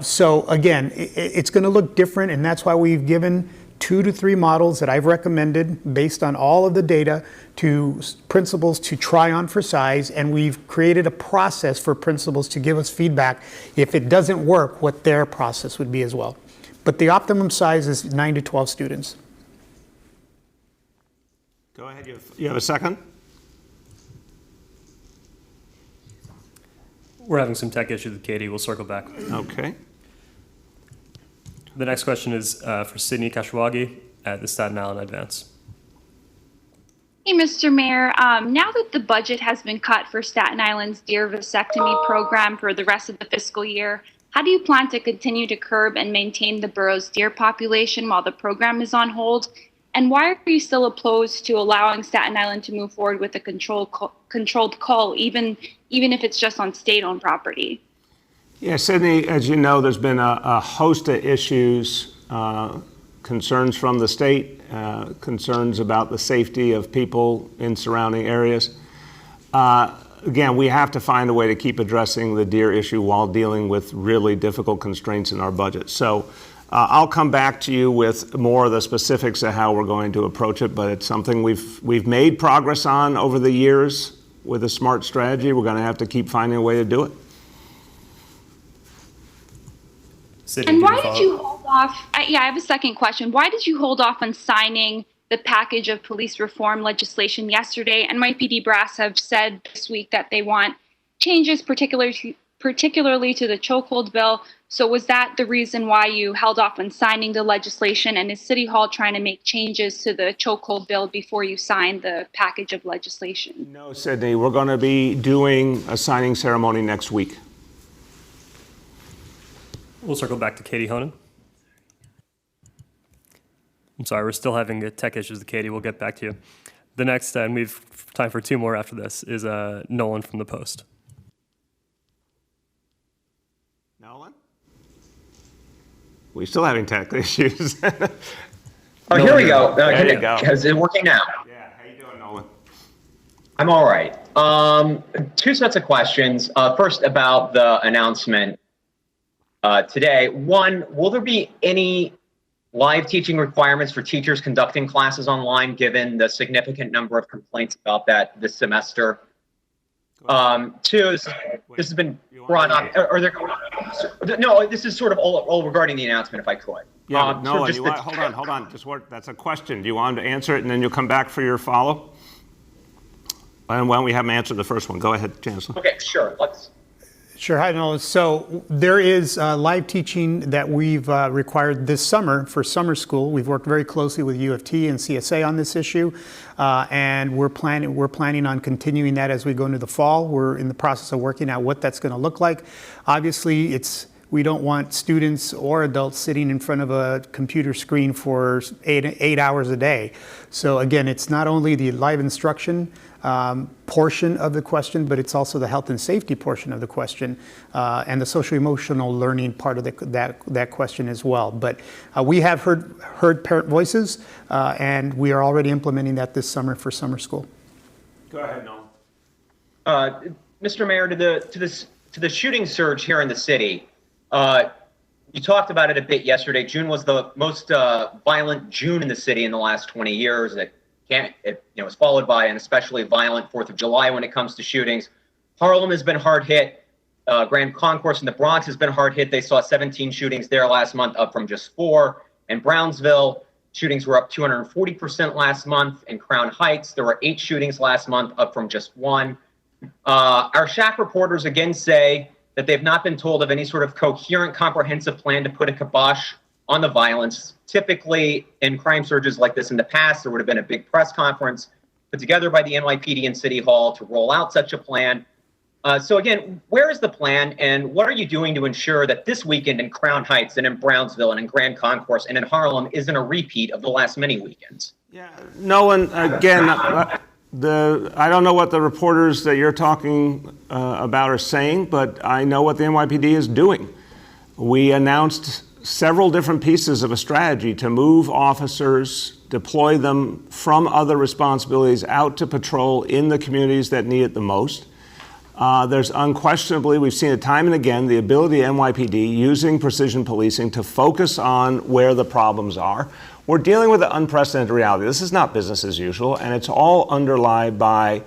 So again, it's going to look different, and that's why we've given 2 to 3 models that I've recommended based on all of the data to principals to try on for size, and we've created a process for principals to give us feedback if it doesn't work, what their process would be as well. But the optimum size is 9 to 12 students. Go ahead, you have a second? We're having some tech issues with Katie. We'll circle back. Okay. The next question is for Sydney Kashwagi at the Staten Island Advance. Hey, Mr. Mayor. Now that the budget has been cut for Staten Island's deer vasectomy program for the rest of the fiscal year, how do you plan to continue to curb and maintain the borough's deer population while the program is on hold? And why are you still opposed to allowing Staten Island to move forward with a controlled cull, even if it's just on state-owned property? Yeah, Sydney, as you know, there's been a host of issues, concerns from the state, concerns about the safety of people in surrounding areas. Again, we have to find a way to keep addressing the deer issue while dealing with really difficult constraints in our budget. So I'll come back to you with more of the specifics of how we're going to approach it, but it's something we've made progress on over the years with a smart strategy. We're going to have to keep finding a way to do it. And why did you hold off? I have a second question. Why did you hold off on signing the package of police reform legislation yesterday? NYPD brass have said this week that they want changes, particularly to the chokehold bill. So was that the reason why you held off on signing the legislation? And is City Hall trying to make changes to the chokehold bill before you sign the package of legislation? No, Sydney, we're going to be doing a signing ceremony next week. We'll circle back to Katie Honan. I'm sorry, we're still having tech issues with Katie. We'll get back to you. The next, and we've time for 2 more after this, is Nolan from the Post. Nolan? We're still having tech issues. Oh, here we go. There you go. Is it working now? Yeah, how you doing, Nolan? I'm all right. 2 sets of questions. First, about the announcement today. 1, will there be any live teaching requirements for teachers conducting classes online, given the significant number of complaints about that this semester? 2, this has been brought up. No, this is sort of all regarding the announcement, if I could. Yeah, Nolan, hold on. That's a question. Do you want him to answer it, and then you'll come back for your follow? And why don't we have him answer the first one? Go ahead, Chancellor. Okay, sure. Sure. Hi, Nolan. So there is live teaching that we've required this summer for summer school. We've worked very closely with U of T and CSA on this issue, and we're planning on continuing that as we go into the fall. We're in the process of working out what that's going to look like. Obviously, we don't want students or adults sitting in front of a computer screen for 8 hours a day. So again, it's not only the live instruction portion of the question, but it's also the health and safety portion of the question and the social-emotional learning part of that question as well. But we have heard parent voices, and we are already implementing that this summer for summer school. Go ahead, Nolan. Mr. Mayor, to the shooting surge here in the city, you talked about it a bit yesterday. June was the most violent June in the city in the last 20 years. It was followed by an especially violent 4th of July when it comes to shootings. Harlem has been hard hit. Grand Concourse in the Bronx has been hard hit. They saw 17 shootings there last month, up from just 4. In Brownsville, shootings were up 240% last month. In Crown Heights, there were 8 shootings last month, up from just 1. Our SHAC reporters again say that they've not been told of any sort of coherent, comprehensive plan to put a kibosh on the violence. Typically, in crime surges like this in the past, there would have been a big press conference put together by the NYPD and City Hall to roll out such a plan. So again, where is the plan, and what are you doing to ensure that this weekend in Crown Heights and in Brownsville and in Grand Concourse and in Harlem isn't a repeat of the last many weekends? Yeah, Nolan, again, I don't know what the reporters that you're talking about are saying, but I know what the NYPD is doing. We announced several different pieces of a strategy to move officers, deploy them from other responsibilities out to patrol in the communities that need it the most. There's unquestionably, we've seen it time and again, the ability of NYPD using precision policing to focus on where the problems are. We're dealing with an unprecedented reality. This is not business as usual, and it's all underlined by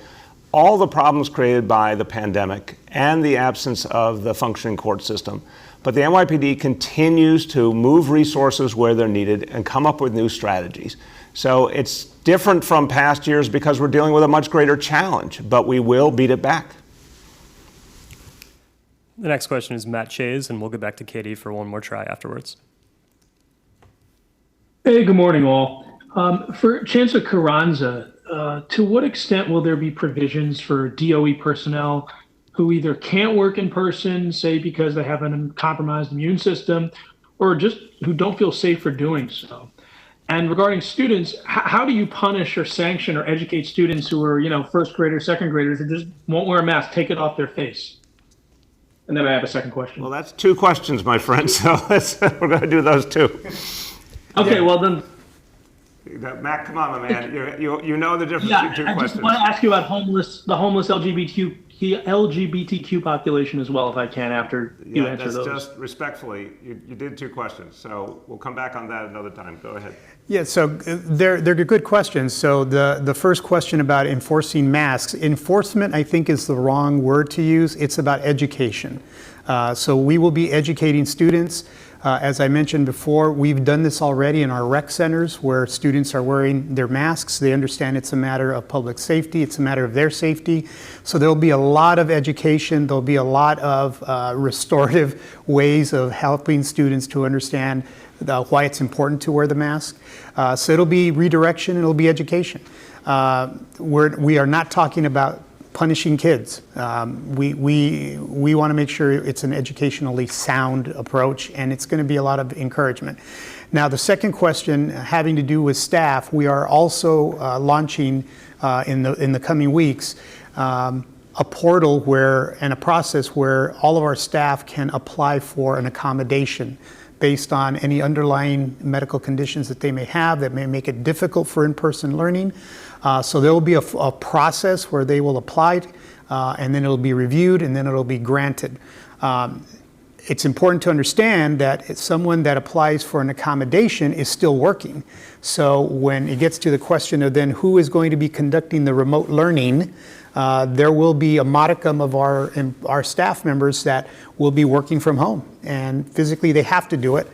all the problems created by the pandemic and the absence of the functioning court system. But the NYPD continues to move resources where they're needed and come up with new strategies. So it's different from past years because we're dealing with a much greater challenge, but we will beat it back. The next question is Matt Chase, and we'll get back to Katie for one more try afterwards. Hey, good morning, all. For Chancellor Carranza, to what extent will there be provisions for DOE personnel who either can't work in person, say because they have a compromised immune system, or just who don't feel safe for doing so? And regarding students, how do you punish or sanction or educate students who are, first graders, second graders, who just won't wear a mask, take it off their face? And then I have a second question. Well, that's two questions, my friend, so we're going to do those two. Okay, yeah. Well then. Matt, come on, my man. You know the difference between two questions. I just want to ask you about the homeless LGBTQ population as well, if I can, after you answer those. Just respectfully, you did two questions, so we'll come back on that another time. Go ahead. Yeah, so they're good questions. So the first question about enforcing masks, enforcement I think is the wrong word to use. It's about education. So we will be educating students. As I mentioned before, we've done this already in our rec centers where students are wearing their masks. They understand it's a matter of public safety. It's a matter of their safety. So there'll be a lot of education. There'll be a lot of restorative ways of helping students to understand why it's important to wear the mask. So it'll be redirection and it'll be education. We are not talking about punishing kids. We want to make sure it's an educationally sound approach, and it's going to be a lot of encouragement. Now, the second question having to do with staff, we are also launching in the coming weeks a portal and a process where all of our staff can apply for an accommodation based on any underlying medical conditions that they may have that may make it difficult for in-person learning. So there will be a process where they will apply, and then it'll be reviewed, and then it'll be granted. It's important to understand that someone that applies for an accommodation is still working. So when it gets to the question of then who is going to be conducting the remote learning, there will be a modicum of our staff members that will be working from home, and physically they have to do it.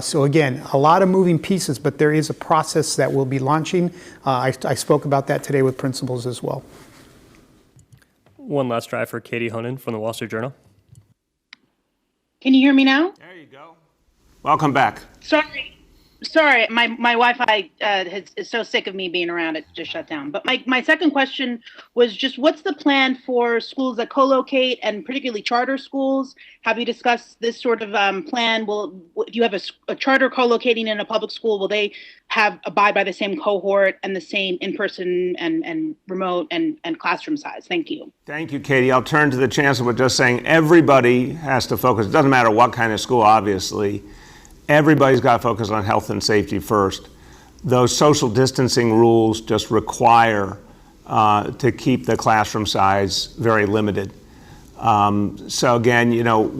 So again, a lot of moving pieces, but there is a process that we'll be launching. I spoke about that today with principals as well. One last try for Katie Honan from the Wall Street Journal. Can you hear me now? There you go. Welcome back. Sorry, my Wi-Fi is so sick of me being around, it just shut down. But my second question was just what's the plan for schools that co-locate and particularly charter schools? Have you discussed this sort of plan? If you have a charter co-locating in a public school, will they abide by the same cohort and the same in-person and remote and classroom size? Thank you. Thank you, Katie. I'll turn to the Chancellor with just saying everybody has to focus. It doesn't matter what kind of school, obviously. Everybody's got to focus on health and safety first. Those social distancing rules just require to keep the classroom size very limited. So again,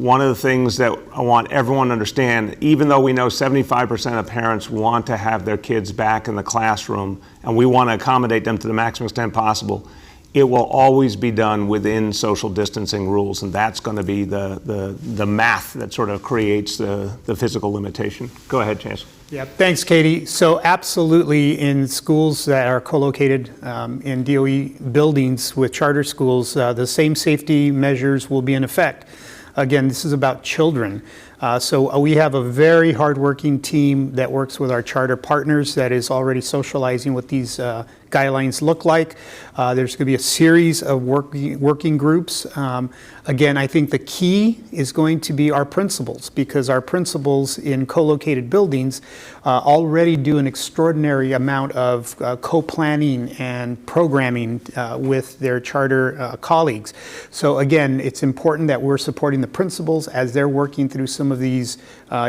one of the things that I want everyone to understand, even though we know 75% of parents want to have their kids back in the classroom and we want to accommodate them to the maximum extent possible, it will always be done within social distancing rules, and that's going to be the math that sort of creates the physical limitation. Go ahead, Chancellor. Yeah, thanks, Katie. So absolutely, in schools that are co-located in DOE buildings with charter schools, the same safety measures will be in effect. Again, this is about children. So we have a very hardworking team that works with our charter partners that is already socializing what these guidelines look like. There's going to be a series of working groups. Again, I think the key is going to be our principals, because our principals in co-located buildings already do an extraordinary amount of co-planning and programming with their charter colleagues. So again, it's important that we're supporting the principals as they're working through some some of these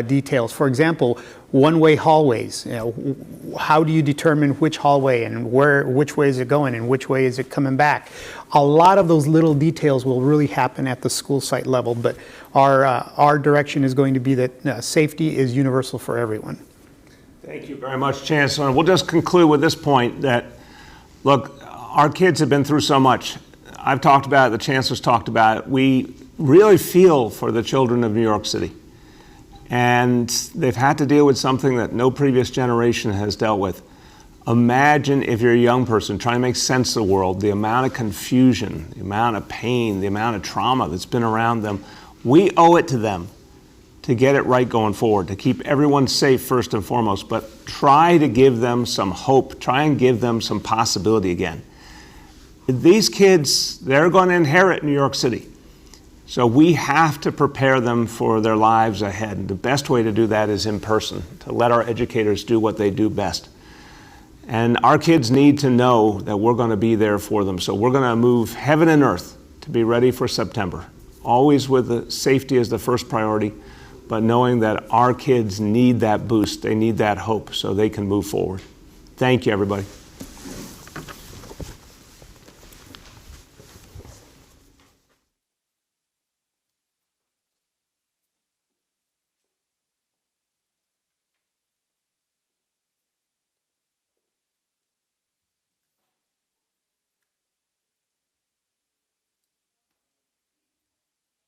details. For example, one-way hallways. How do you determine which hallway and which way is it going and which way is it coming back? A lot of those little details will really happen at the school site level, but our direction is going to be that safety is universal for everyone. Thank you very much, Chancellor. We'll just conclude with this point that, look, our kids have been through so much. I've talked about it, the Chancellor's talked about it. We really feel for the children of New York City. And they've had to deal with something that no previous generation has dealt with. Imagine if you're a young person trying to make sense of the world, the amount of confusion, the amount of pain, the amount of trauma that's been around them. We owe it to them to get it right going forward, to keep everyone safe first and foremost, but try to give them some hope, try and give them some possibility again. These kids, they're going to inherit New York City. So we have to prepare them for their lives ahead. And the best way to do that is in person, to let our educators do what they do best. And our kids need to know that we're going to be there for them. So we're going to move heaven and earth to be ready for September, always with the safety as the first priority, but knowing that our kids need that boost, they need that hope so they can move forward. Thank you, everybody.